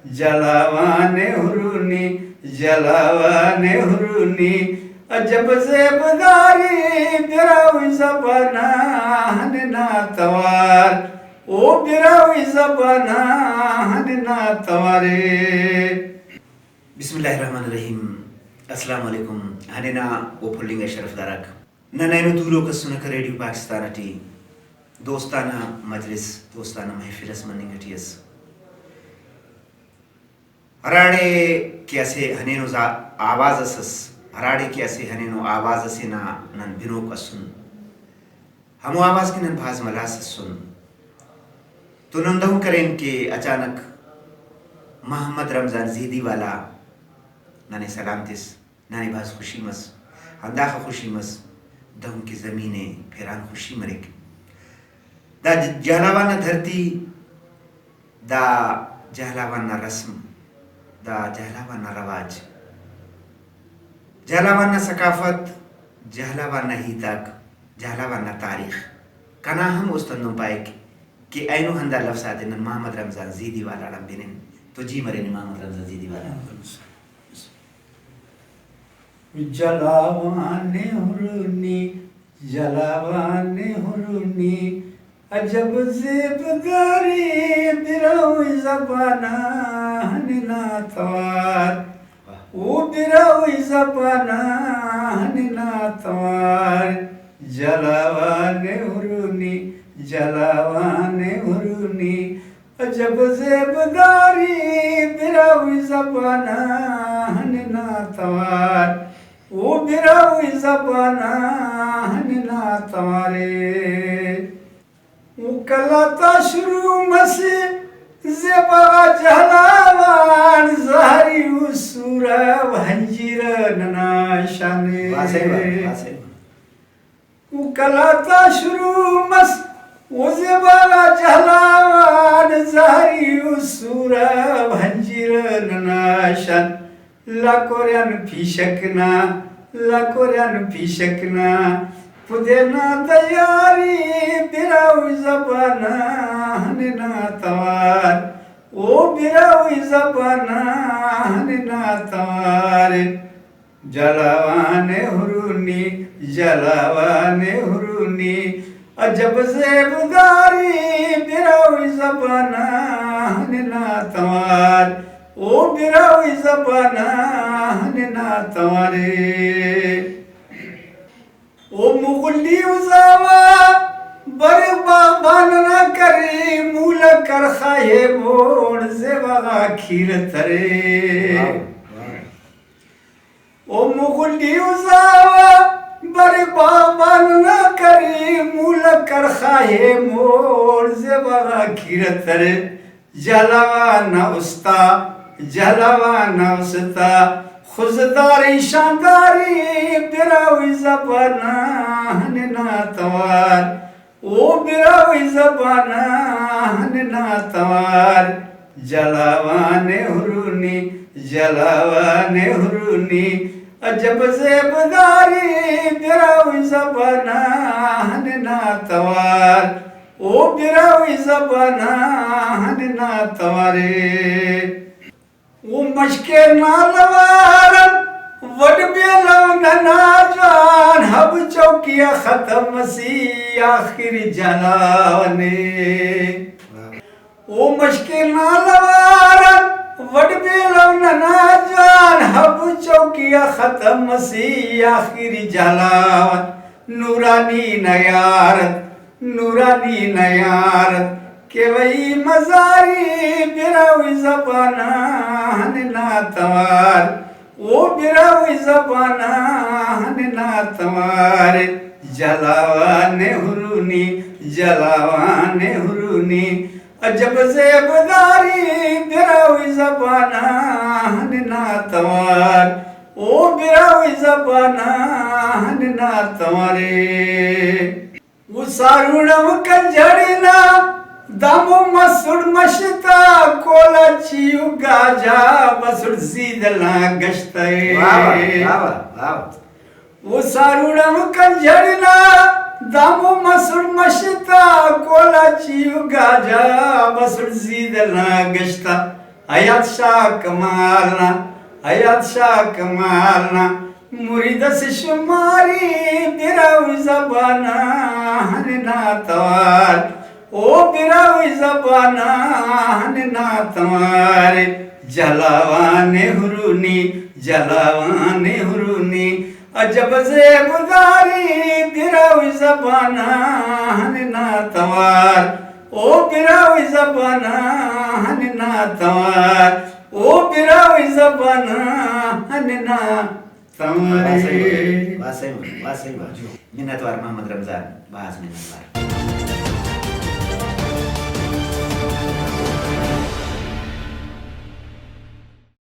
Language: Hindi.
जलावा नेहरूनी जलावा नेहरूनी जब ज़ेबदारी बिरावी ज़बाना हनना तवार ओ बिरावी ज़बाना हनना तवारे। बिस्मिल्लाहिर्रहमानिर्रहीम। अस्सलाम वालेकुम हनेना वो फुल्लिंग शरफ दारक ननैनो दूरो का सुनकर रेडियो पाकिस्तान टी दोस्ताना मजलिस दोस्ताना महफिलस मनिंगटियस हराड़े कैसे हनेनो आवाज असस हराड़े कैसे हनेनो आवाज से ना नन बिनो का सुन हम आवाज के नन भाज मलास सुन तो नंदहु करें के अचानक मोहम्मद रमजान जीदी वाला नाने सलामतिस नाने भाज खुशी मस हंदा खुशी मस दम की जमीने फिरान खुशी मरिक दा जहलावाना धरती दा जहलावाना रस्म दा जहलावाना रवाज जहलावाना सकाफत जहलावाना हितक जहलावाना तारीख कना हम उस्तंदों पाए कि ऐनो हंदा लफ्ज़ आते न मोहम्मद रमजान जीदी वाला रम बिन तो जी मरे ने मोहम्मद रमजान जीदी वाला जलावाने हुरुनी जलावाने हुरुनी अजब ज़ेबदारी बिरावी ज़बाना हनना तवार ओ बिरावी ज़बाना हनना तवार जलावाने हुरुनी जलावाने हुरुनी अजब ज़ेबदारी बिरावी ज़बाना हनना तवार ओ बिरावी ज़बाना हनना तवारे। कलाता शुरू मसे ज़ेबा जहलावान ज़हरी उसूर भंजीर ननाशाने कलाता शुरू मस वो ज़ेबा जहलावान ज़हरी उसूर भंजीर ननाशान लाकोरियन फिशकना पुदेना तैयारी बिरावी ज़बाना हनना तवार ओ बिरावी ज़बाना हनना तवार जलावाने हुरुनी अजब ज़ेबदारी बिरावी ज़बाना हनना तवार ओ बिरावी ज़बाना हनना तवारे। ओ मुगली उजावा बरबा बानना करे मूल कर खाए मोड़ ज़ेबा खीर तरे ओ मुगली उजावा बरबा बानना करे मूल कर खाए मोड़ ज़ेबा खीर तरे जलावाना उस्ता खुजदारी शानदारी बिरावी ज़बाना हनना तवार ओ बिरावी ज़बाना हनना तवार जलावाने हुरुनी अजब ज़ेबदारी बिरावी ज़बाना हनना तवार ओ बिरावी ज़बाना हनना तवारे। वो मशके नालवारन वड बेलव ननाजवान हब चौकिया खत्म सी आखिर जलावने वो मशके नालवारन वड बेलव ननाजवान हब चौकिया खत्म सी आखिर जलावन नूरानी नयारत के वही मजारी बिरावी ज़बाना हनना तवार ओ बिरावी ज़बाना हनना तवार जलावाने हुरुनी अजब ज़ेबदारी बिरावी ज़बाना हनना तवार ओ बिरावी ज़बाना हनना तवारे। वो सारुणम कंजड़ना दामो मसुड़ मशता कोला चियु गाजा बसुड़ सीदला गश्ते वो सारुणम कंजड़ना दामो मसुड़ मशता कोला चियु गाजा बसुड़ सीदला गश्ता हयात शाह कमालना हयात शाह कमालना मुरीदस शुमारी बिरावी जबाना हने नातवार ओ बिरावी जबाना हने नातवार जलावाने हुरूनी अजब से गुजारी बिरावी जबाना हने नातवार ओ बिरावी जबाना हने नातवार ओ बिरावी जबाना हने नातवार वासई मिन्नतवार मोहम्मद रमजान बाज मिन्नतवार